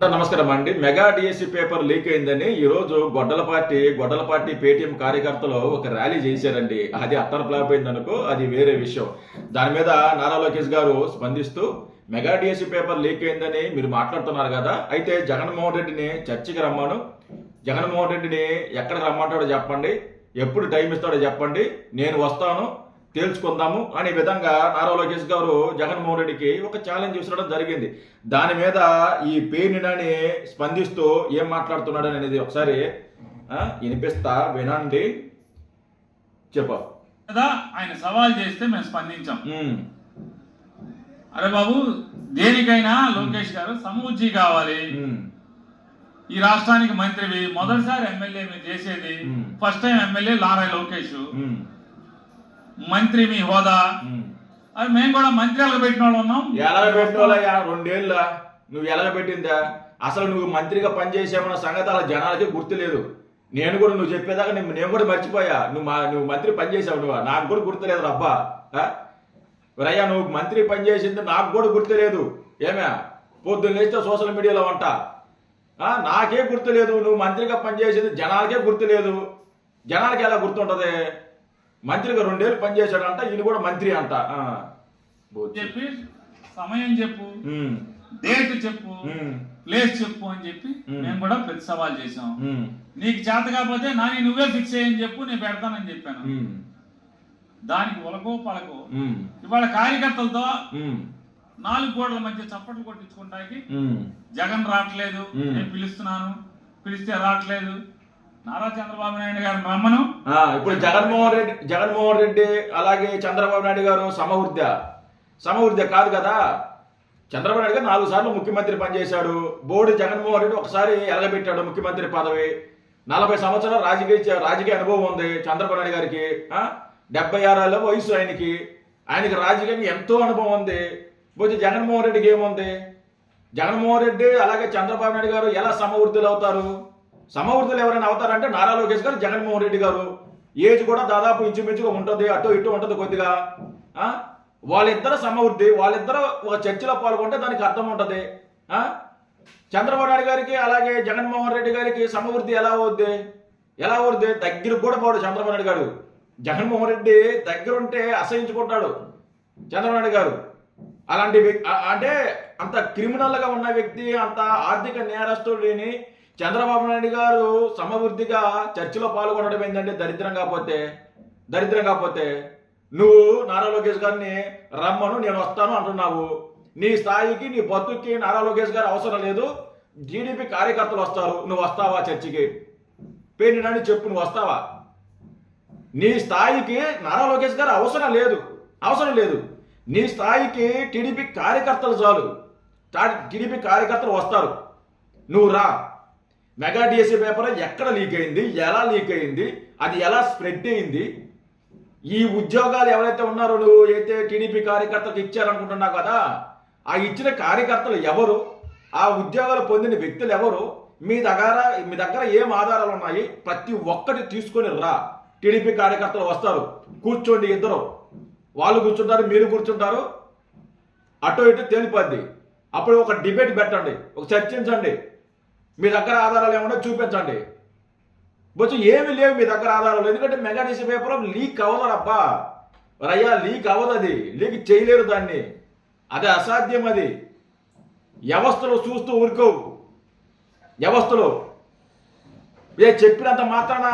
నమస్కారం అండి. Mega DSC paper leak అయిందని ఈరోజు గొడ్డలపాటి పేటీఎం కార్యకర్తలు ఒక ర్యాలీ చేశారండి. అది అట్టర్ ఫ్లాప్ అయిందనుకో, అది వేరే విషయం. దాని మీద నారా లోకేష్ గారు స్పందిస్తూ మెగా డిఎస్సి పేపర్ లీక్ అయిందని మీరు మాట్లాడుతున్నారు కదా, అయితే జగన్మోహన్ రెడ్డిని చర్చకి రమ్మను, జగన్మోహన్ రెడ్డిని ఎక్కడికి రమ్మంటాడో చెప్పండి, ఎప్పుడు టైం ఇస్తాడో చెప్పండి, నేను వస్తాను, తేల్చుకుందాము అనే విధంగా నారా లోకేష్ గారు జగన్మోహన్ రెడ్డికి ఒక ఛాలెంజ్ విసరడం జరిగింది. దాని మీద ఈ పేరుని స్పందిస్తూ ఏం మాట్లాడుతున్నాడు అనేది ఒకసారి వినిపిస్తా, వినండి. చెప్ప కదా ఆయన సవాల్ చేస్తే మేము స్పందించాం. అరే బాబు, దేనికైనా లోకేష్ గారు సమూర్జీ కావాలి. ఈ రాష్ట్రానికి మంత్రివి, మొదటిసారి ఎమ్మెల్యే మీరు చేసేది, ఫస్ట్ టైం ఎమ్మెల్యే లారా లోకేష్, మంత్రి మీ హోదా. అది మేము కూడా మంత్రి పెట్టిన వాళ్ళు ఉన్నాం. పెట్టిన 2 ఏళ్ళ నువ్వు ఎలగబెట్టిందా? అసలు నువ్వు మంత్రిగా పనిచేసామన్న సంగతి అలా జనాలకి గుర్తులేదు. నేను కూడా నువ్వు చెప్పేదాకా నేను కూడా మర్చిపోయా. నువ్వు మంత్రి పనిచేసావు, నువ్వు నాకు కూడా గుర్తులేదు రబ్బా. రయ్యా, నువ్వు మంత్రి పనిచేసింది నాకు కూడా గుర్తులేదు. ఏమే పొద్దున్న లేస్తే సోషల్ మీడియాలో వంట, నాకే గుర్తులేదు. నువ్వు మంత్రిగా పనిచేసింది జనాలకే గుర్తులేదు. జనాలకి ఎలా గుర్తుంటది? మంత్రిగా 2 ఏళ్ళు పనిచేశాడంట, ఈయన కూడా మంత్రి అంట. చెప్పి సమయం చెప్పు, డేట్ చెప్పు, ప్లేస్ చెప్పు అని చెప్పి మేము కూడా ప్రతి సవాల్ చేసాం. నీకు చేత కాకపోతే నాని నువ్వే ఫిక్స్ అయ్యని చెప్పు, నేను పెడతానని చెప్పాను. దానికి ఒలకో పలకో ఇవాళ కార్యకర్తలతో 4 గోడల మధ్య చప్పట్లు కొట్టించుకుంటానికి జగన్ రావట్లేదు, నేను పిలుస్తున్నాను, పిలిస్తే రావట్లేదు, నారా చంద్రబాబు నాయుడు గారు రమ్మను. ఇప్పుడు జగన్మోహన్ రెడ్డి అలాగే చంద్రబాబు నాయుడు గారు సమవృద్ధి కాదు కదా. చంద్రబాబు నాయుడు గారు 4 సార్లు ముఖ్యమంత్రి పనిచేశాడు. బోర్డు జగన్మోహన్ రెడ్డి ఒకసారి ఎలగబెట్టాడు ముఖ్యమంత్రి పదవి. 40 సంవత్సరాల రాజకీయ అనుభవం ఉంది చంద్రబాబు నాయుడు గారికి. 76 ఏళ్ళ వయసు ఆయనకి రాజకీయంగా ఎంతో అనుభవం ఉంది. పోతే జగన్మోహన్ రెడ్డికి ఏముంది? జగన్మోహన్ రెడ్డి అలాగే చంద్రబాబు నాయుడు గారు ఎలా సమవృద్ధులు అవుతారు? సమవృద్ధులు ఎవరైనా అవుతారంటే నారా లోకేష్ గారు, జగన్మోహన్ రెడ్డి గారు. ఏజ్ కూడా దాదాపు ఇంచుమించుగా ఉంటుంది, అటు ఇటు ఉంటుంది కొద్దిగా. వాళ్ళిద్దరు సమవృద్ధి, వాళ్ళిద్దరు ఒక చర్చలో పాల్గొంటే దానికి అర్థం ఉంటుంది. చంద్రబాబు నాయుడు గారికి అలాగే జగన్మోహన్ రెడ్డి గారికి సమవృద్ధి ఎలా అవుద్ది? దగ్గరకు కూడా పోడు చంద్రబాబు నాయుడు గారు. జగన్మోహన్ రెడ్డి దగ్గరుంటే అసహించుకుంటాడు చంద్రబాబు నాయుడు గారు. అలాంటి అంటే అంత క్రిమినల్గా ఉన్న వ్యక్తి, అంత ఆర్థిక నేరస్తుడు లేని చంద్రబాబు నాయుడు గారు సమవృద్ధిగా చర్చలో పాల్గొనడం ఏంటంటే దరిద్రం కాకపోతే నువ్వు నారా లోకేష్ గారిని రమ్మను, నేను వస్తాను అంటున్నావు. నీ స్థాయికి, నీ బతుక్కి నారా లోకేష్ గారు అవసరం లేదు. టీడీపీ కార్యకర్తలు వస్తారు, నువ్వు వస్తావా చర్చికి? పేరుని చెప్పు, నువ్వు వస్తావా? నీ స్థాయికి నారా లోకేష్ గారు అవసరం లేదు. నీ స్థాయికి టీడీపీ కార్యకర్తలు చాలు. టీడీపీ కార్యకర్తలు వస్తారు, నువ్వు రా. మెగా డిఎస్సి పేపర్ ఎక్కడ లీక్ అయింది, ఎలా లీక్ అయింది, అది ఎలా స్ప్రెడ్ అయింది, ఈ ఉద్యోగాలు ఎవరైతే ఉన్నారో నువ్వు అయితే టీడీపీ కార్యకర్తలకు ఇచ్చారనుకుంటున్నావు కదా, ఆ ఇచ్చిన కార్యకర్తలు ఎవరు, ఆ ఉద్యోగాలు పొందిన వ్యక్తులు ఎవరు, మీ దగ్గర ఏం ఆధారాలు ఉన్నాయి, ప్రతి ఒక్కటి తీసుకొని రా. టీడీపీ కార్యకర్తలు వస్తారు, కూర్చోండి, ఇద్దరు వాళ్ళు కూర్చుంటారు, మీరు కూర్చుంటారు, అటు ఇటు తేలిపోద్ది. అప్పుడు ఒక డిబేట్ పెట్టండి, ఒక చర్చించండి. మీ దగ్గర ఆధారాలు ఏమన్నా చూపించండి. బొచ్చు ఏమి లేవు మీ దగ్గర ఆధారాలు. ఎందుకంటే మెగా డిఎస్సి పేపర్ లీక్ అవ్వదు అబ్బా. రయ్యా, లీక్ అవ్వదు, అది లీక్ చేయలేరు దాన్ని, అది అసాధ్యం. అది వ్యవస్థలు చూస్తూ ఊరుకోవు. వ్యవస్థలు చెప్పినంత మాత్రాన,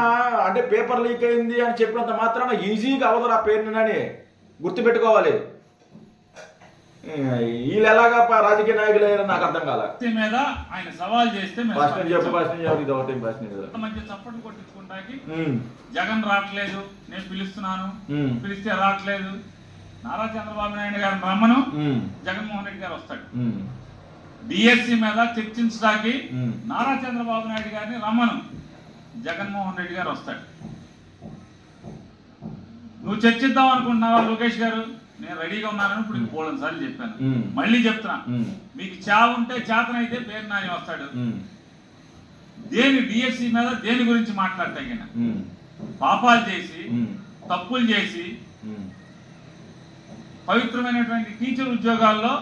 అంటే పేపర్ లీక్ అయింది అని చెప్పినంత మాత్రాన ఈజీగా అవ్వదు ఆ పేరుని గుర్తుపెట్టుకోవాలి. వీళ్ళు ఎలాగా రాజకీయ నాయకులు అయ్యారో నాకు అర్థం కాల. మీద ఆయన సవాల్ చేస్తే మంచి చప్పట్లు కొట్టించుకుంటాకి జగన్ రావట్లేదు, నేను పిలుస్తున్నాను, పిలిస్తే రావట్లేదు, నారా చంద్రబాబు నాయుడు గారు రమ్మను, జగన్మోహన్ రెడ్డి గారు వస్తాడు. డిఎస్సి మీద చర్చించడానికి నారా చంద్రబాబు నాయుడు గారిని రమ్మను, జగన్మోహన్ రెడ్డి గారు వస్తాడు. నువ్వు చర్చిద్దాం అనుకుంటున్నావా లోకేష్ గారు? నేను రెడీగా ఉన్నానని ఇప్పుడు పోలని సార్లు చెప్పాను, మళ్ళీ చెప్తున్నా. మీకు ఉంటే చేతనైతే పేరు నాని వస్తాడు. డిఎస్సి మీద దేని గురించి మాట్లాడతాగిన పాపాలు చేసి, తప్పులు చేసి, పవిత్రమైనటువంటి టీచర్ ఉద్యోగాల్లో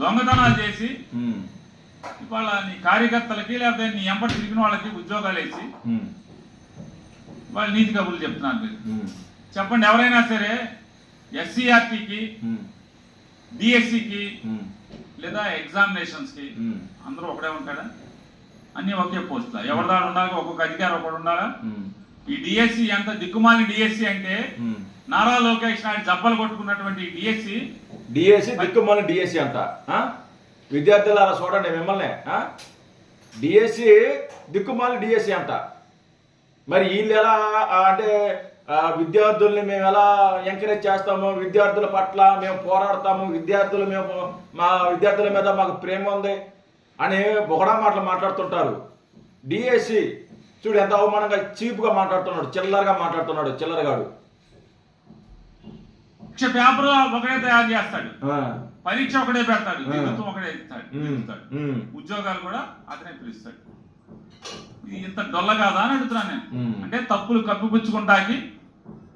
దొంగతనాలు చేసి ఇవాళ నీ కార్యకర్తలకి లేకపోతే నీ ఎంపటి తిరిగిన వాళ్ళకి ఉద్యోగాలు వేసి వాళ్ళు నీతి కబుర్లు చెప్తున్నారు మీరు. చెప్పండి, ఎవరైనా సరే SCRTకి DSCకి లేదా ఎగ్జామినేషన్స్కి అందరూ ఒకడే ఉంటాడా? అన్ని ఒకే పోస్టులా? ఎవరిదాడు ఉండాలి? ఒక్కొక్క అధికారి ఒకడు ఉండాలా? ఈ DSC ఎంత దిక్కుమాలి DSC అంటే నారా లోకేష్ నాయుడు జబ్బలు కొట్టుకున్నటువంటి డిఎస్సి దిక్కుమాలి DSC అంట. విద్యార్థులు అలా చూడండి మిమ్మల్ని. DSC దిక్కుమాలి DSC అంట. మరి వీళ్ళు ఎలా అంటే విద్యార్థుల్ని మేము ఎలా ఎంకరేజ్ చేస్తాము, విద్యార్థుల పట్ల మేము పోరాడతాము, మా విద్యార్థుల మీద మాకు ప్రేమ ఉంది అని బొగడా మాటలు మాట్లాడుతుంటారు. DSC చూడు ఎంత అవమానంగా చీప్గా మాట్లాడుతున్నాడు, చిల్లరగా మాట్లాడుతున్నాడు, చిల్లరగాడు. పేపర్ ఒకడే తయారు చేస్తాడు, పరీక్ష ఒకటే పెడతాడు, ప్రభుత్వం ఒకటే ఇస్తాడు, ఉద్యోగాలు కూడా అతనే పిలుస్తాడు. ఇది ఇంత డొల్ల కాదా అని అడుగుతున్నాను నేను. అంటే తప్పులు కప్పిపుచ్చుకుంటాకి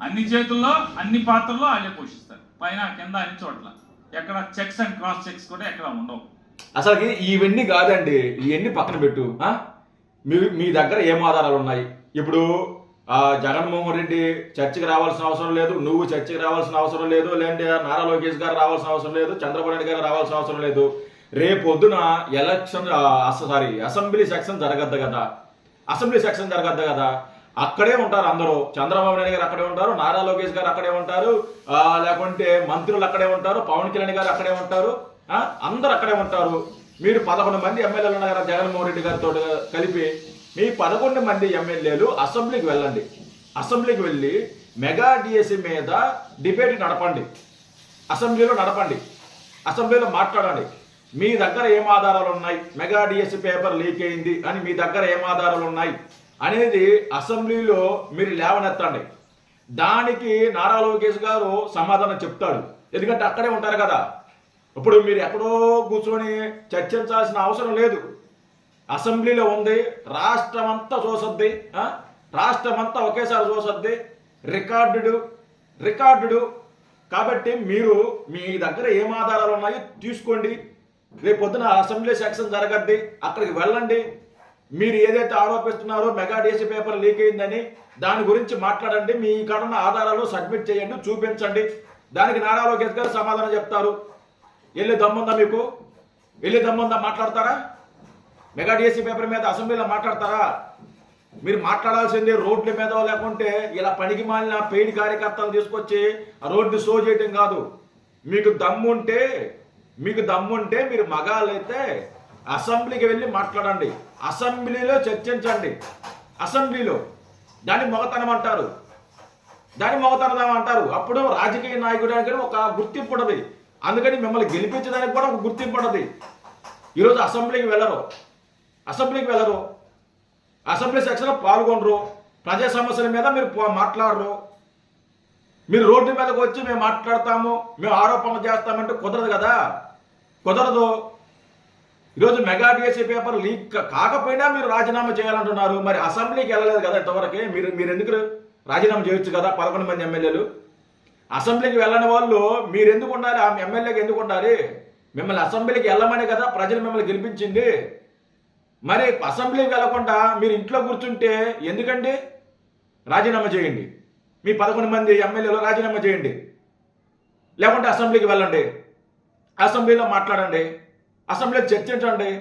అన్ని చేతుల్లో అన్ని పాత్రల్లో వాళ్ళే పోషిస్తారు, పైన కింద అన్ని చోట్ల. ఎక్కడ చెక్స్ అండ్ క్రాస్ చెక్స్ కూడా ఎక్కడ ఉండవు. అసలు ఇవన్నీ కాదండి, ఇవన్నీ పక్కన పెట్టు. మీ దగ్గర ఏం ఆధారాలు ఉన్నాయి? ఇప్పుడు జగన్మోహన్ రెడ్డి చర్చకి రావాల్సిన అవసరం లేదు, నువ్వు చర్చకి రావాల్సిన అవసరం లేదు, లేదంటే నారా లోకేష్ గారు రావాల్సిన అవసరం లేదు, చంద్రబాబు నాయుడు గారు రావాల్సిన అవసరం లేదు. రేపొద్దున అసెంబ్లీ సెక్షన్ జరగద్దు కదా, అక్కడే ఉంటారు అందరూ. చంద్రబాబు నాయుడు గారు అక్కడే ఉంటారు, నారా లోకేష్ గారు అక్కడే ఉంటారు, లేకుంటే మంత్రులు అక్కడే ఉంటారు, పవన్ కళ్యాణ్ గారు అక్కడే ఉంటారు, అందరు అక్కడే ఉంటారు. మీరు 11 మంది ఎమ్మెల్యేలు ఉన్నారు కదా జగన్మోహన్ రెడ్డి గారితో కలిపి. మీ 11 మంది ఎమ్మెల్యేలు అసెంబ్లీకి వెళ్ళండి. అసెంబ్లీకి వెళ్ళి మెగా DSC మీద డిబేట్ నడపండి, అసెంబ్లీలో మాట్లాడండి. మీ దగ్గర ఏం ఆధారాలు ఉన్నాయి, మెగా DSC పేపర్ లీక్ అయింది అని మీ దగ్గర ఏం ఆధారాలు ఉన్నాయి అనేది అసెంబ్లీలో మీరు లేవనెత్తండి. దానికి నారా లోకేష్ గారు సమాధానం చెప్తాడు, ఎందుకంటే అక్కడే ఉంటారు కదా. ఇప్పుడు మీరు ఎక్కడో కూర్చొని చర్చించాల్సిన అవసరం లేదు, అసెంబ్లీలో ఉంది, రాష్ట్రం అంతా చూసొద్ది, రాష్ట్రం అంతా ఒకేసారి చూసొద్ది, రికార్డుడు. కాబట్టి మీరు మీ దగ్గర ఏం ఆధారాలు ఉన్నాయో తీసుకోండి. రేపు పొద్దున అసెంబ్లీ సెక్షన్ జరగద్ది, అక్కడికి వెళ్ళండి. మీరు ఏదైతే ఆరోపిస్తున్నారో మెగా DSC పేపర్ లీక్ అయిందని దాని గురించి మాట్లాడండి. మీ కాడున్న ఆధారాలు సబ్మిట్ చేయండి, చూపించండి. దానికి నారా లోకేష్ గారు సమాధానం చెప్తారు. వెళ్ళి దమ్ముందా మాట్లాడతారా? మెగా DSC పేపర్ మీద అసెంబ్లీలో మాట్లాడతారా? మీరు మాట్లాడాల్సింది రోడ్ల మీద, లేకుంటే ఇలా పనికి మాలిన పెయిడ్ కార్యకర్తలు తీసుకొచ్చి ఆ రోడ్డు షో చేయటం కాదు. మీకు దమ్ముంటే మీరు మగాళ్ళైతే అసెంబ్లీకి వెళ్ళి మాట్లాడండి, అసెంబ్లీలో చర్చించండి. అసెంబ్లీలో దాన్ని మొగతనం అంటారు. అప్పుడు రాజకీయ నాయకుడానికి ఒక గుర్తింపు ఉండదు. అందుకని మిమ్మల్ని గెలిపించడానికి కూడా ఒక గుర్తింపు ఉండదు. ఈరోజు అసెంబ్లీకి వెళ్ళరు, అసెంబ్లీ సెక్షన్లో పాల్గొనరు, ప్రజా సమస్యల మీద మీరు మాట్లాడరు. మీరు రోడ్డు మీదకి వచ్చి మేము మాట్లాడతాము, మేము ఆరోపణలు చేస్తామంటే కుదరదు. ఈరోజు మెగా DSC పేపర్ లీక్ కాకపోయినా మీరు రాజీనామా చేయాలంటున్నారు. మరి అసెంబ్లీకి వెళ్ళలేదు కదా ఇంతవరకే. మీరు ఎందుకు రాజీనామా చేయొచ్చు కదా? 11 మంది ఎమ్మెల్యేలు అసెంబ్లీకి వెళ్ళని వాళ్ళు మీరు ఎందుకు ఉండాలి? ఆ ఎమ్మెల్యేకి ఎందుకు ఉండాలి? మిమ్మల్ని అసెంబ్లీకి వెళ్ళమనే కదా ప్రజలు మిమ్మల్ని గెలిపించింది. మరి అసెంబ్లీకి వెళ్లకుండా మీరు ఇంట్లో కూర్చుంటే ఎందుకండి? రాజీనామా చేయండి, మీ 11 మంది ఎమ్మెల్యేలు రాజీనామా చేయండి, లేకుంటే అసెంబ్లీకి వెళ్ళండి, అసెంబ్లీలో మాట్లాడండి, అసెంబ్లీలో చర్చించండి.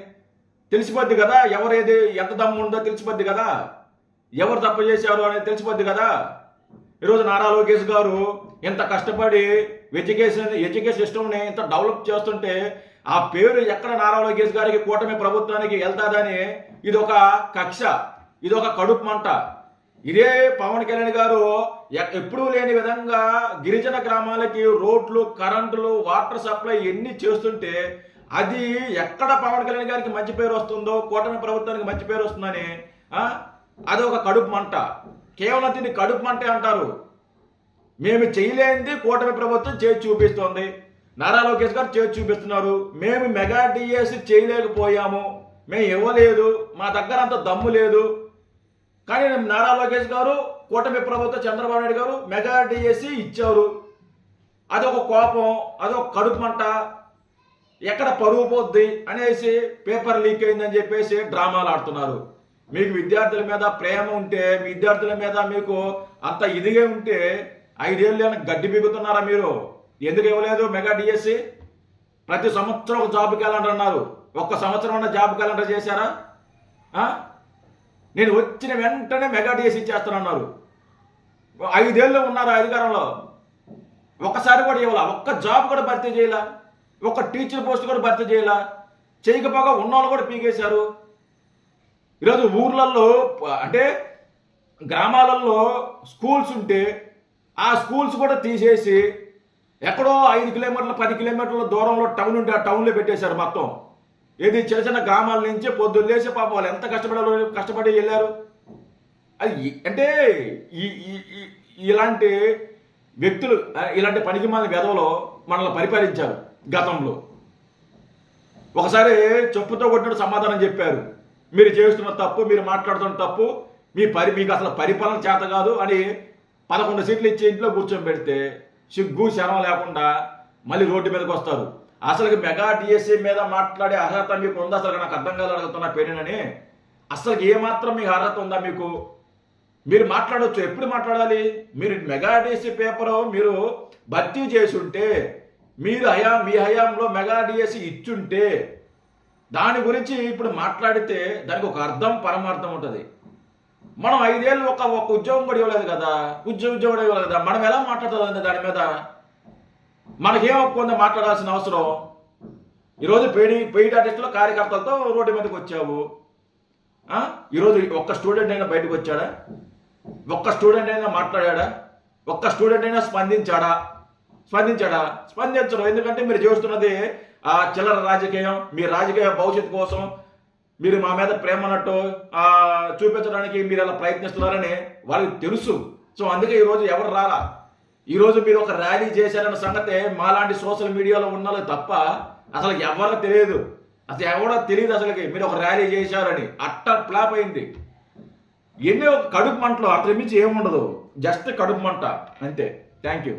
తెలిసిపోద్ది కదా ఎవరేది ఎంత దమ్ము ఉందో తెలిసిపోద్ది కదా, ఎవరు తప్పు చేశారు అనేది తెలిసిపోద్ది కదా. ఈరోజు నారా లోకేష్ గారు ఎంత కష్టపడి ఎడ్యుకేషన్ సిస్టమ్ని ఇంత డెవలప్ చేస్తుంటే ఆ పేరు ఎక్కడ నారా లోకేష్ గారికి కూటమి ప్రభుత్వానికి వెళ్తాదని ఇది ఒక కక్ష, ఇది ఒక కడుపు మంట. ఇదే పవన్ కళ్యాణ్ గారు ఎప్పుడూ లేని విధంగా గిరిజన గ్రామాలకి రోడ్లు, కరెంటులు, వాటర్ సప్లై ఎన్ని చేస్తుంటే అది ఎక్కడ పవన్ కళ్యాణ్ గారికి మంచి పేరు వస్తుందో, కూటమి ప్రభుత్వానికి మంచి పేరు వస్తుందని అది ఒక కడుపు మంట. కేవలం దీన్ని కడుపు మంటే అంటారు. మేము చేయలేనిది కూటమి ప్రభుత్వం చేసి చూపిస్తోంది, నారా లోకేష్ గారు చేసి చూపిస్తున్నారు. మేము మెగా DSC చేయలేకపోయాము, మేము ఇవ్వలేదు, మా దగ్గర అంత దమ్ము లేదు. కానీ నారా లోకేష్ గారు, కూటమి ప్రభుత్వం, చంద్రబాబు నాయుడు గారు మెగా DSC ఇచ్చారు. అదొక కోపం, అదొక కడుపు మంట. ఎక్కడ పరువు పోద్ది అనేసి పేపర్ లీక్ అయిందని చెప్పేసి డ్రామాలు ఆడుతున్నారు. మీకు విద్యార్థుల మీద ప్రేమ ఉంటే, మీ విద్యార్థుల మీద మీకు అంత ఇదిగా ఉంటే 5 ఏళ్ళు గడ్డి బిగుతున్నారా మీరు? ఎందుకు ఇవ్వలేదు మెగా డిఎస్సి? ప్రతి సంవత్సరం ఒక జాబ్ క్యాలెండర్ అన్నారు. ఒక్క సంవత్సరం ఉన్న జాబ్ క్యాలెండర్ చేశారా? నేను వచ్చిన వెంటనే మెగా డిఎస్సి ఇచ్చేస్తానన్నారు. 5 ఏళ్ళు ఉన్నారు అధికారంలో, ఒక్కసారి కూడా ఇవ్వాల, ఒక్క జాబ్ కూడా భర్తీ చేయాల, ఒక్క టీచర్ పోస్ట్ కూడా భర్తీ చేయాల, చేయకపోగా ఉన్నోళ్ళు కూడా పీకేశారు. ఈరోజు ఊర్లలో అంటే గ్రామాలలో స్కూల్స్ ఉంటే ఆ స్కూల్స్ కూడా తీసేసి ఎక్కడో 5 కిలోమీటర్లు 10 కిలోమీటర్ల దూరంలో టౌన్ ఉంటే ఆ టౌన్లో పెట్టేశారు మొత్తం. ఏది చిన్న చిన్న గ్రామాల నుంచి పొద్దున్న లేచి పాపం వాళ్ళు ఎంత కష్టపడి వెళ్ళారు. అది అంటే ఇలాంటి వ్యక్తులు, ఇలాంటి పనికిమాలిన వెధవలో మనల్ని పరిపాలించారు గతంలో. ఒకసారి చెప్పుతో కొట్టినట్టు సమాధానం చెప్పారు. మీరు చేస్తున్న తప్పు, మీరు మాట్లాడుతున్న తప్పు, మీకు అసలు పరిపాలన చేత కాదు అని 11 సీట్లు ఇచ్చి ఇంట్లో కూర్చొని పెడితే సిగ్గు శరం లేకుండా మళ్ళీ రోడ్డు మీదకి వస్తారు. అసలు మెగా డిఎస్సి మీద మాట్లాడే అర్హత మీకు ఉందా? అసలు నాకు అర్థం కాదు అడుగుతున్నా పేరునని. అసలు ఏమాత్రం మీకు అర్హత ఉందా మీకు? మీరు మాట్లాడవచ్చు, ఎప్పుడు మాట్లాడాలి? మీరు మెగా డిఎస్సి పేపరు మీరు భర్తీ చేసి ఉంటే, మీరు మీ హయాంలో మెగా డిఎస్సి ఇచ్చుంటే దాని గురించి ఇప్పుడు మాట్లాడితే దానికి ఒక అర్థం పరమార్థం ఉంటుంది. మనం 5 ఏళ్ళు ఒక ఉద్యోగం కూడా ఇవ్వలేదు కదా, ఉద్యోగం ఇవ్వలేదు కదా, మనం ఎలా మాట్లాడుతుంది దాని మీద? మనకేం ఒప్పుకుందో మాట్లాడాల్సిన అవసరం? ఈరోజు పెయిడ్ ఆర్టిస్టులో కార్యకర్తలతో రోడ్డు మీదకి వచ్చావు. ఈరోజు ఒక్క స్టూడెంట్ అయినా బయటకు వచ్చాడా? ఒక్క స్టూడెంట్ అయినా మాట్లాడా? ఒక్క స్టూడెంట్ అయినా స్పందించాడా? స్పందించడం. ఎందుకంటే మీరు చేస్తున్నది చిల్లర రాజకీయం. మీ రాజకీయ భవిష్యత్తు కోసం మీరు మా మీద ప్రేమ అన్నట్టు చూపించడానికి మీరు అలా ప్రయత్నిస్తున్నారని వాళ్ళకి తెలుసు. సో అందుకే ఈరోజు ఎవరు రాలా. ఈరోజు మీరు ఒక ర్యాలీ చేశారన్న సంగతే మాలాంటి సోషల్ మీడియాలో ఉన్నది తప్ప అసలు ఎవరు తెలియదు. అసలు ఎవడో తెలియదు అసలుకి మీరు ఒక ర్యాలీ చేశారని. ఫ్లాప్ అయింది. ఎన్నో కడుపు మంటలు, అంతకు మించి ఏముండదు, జస్ట్ కడుపు మంట అంతే. Thank you.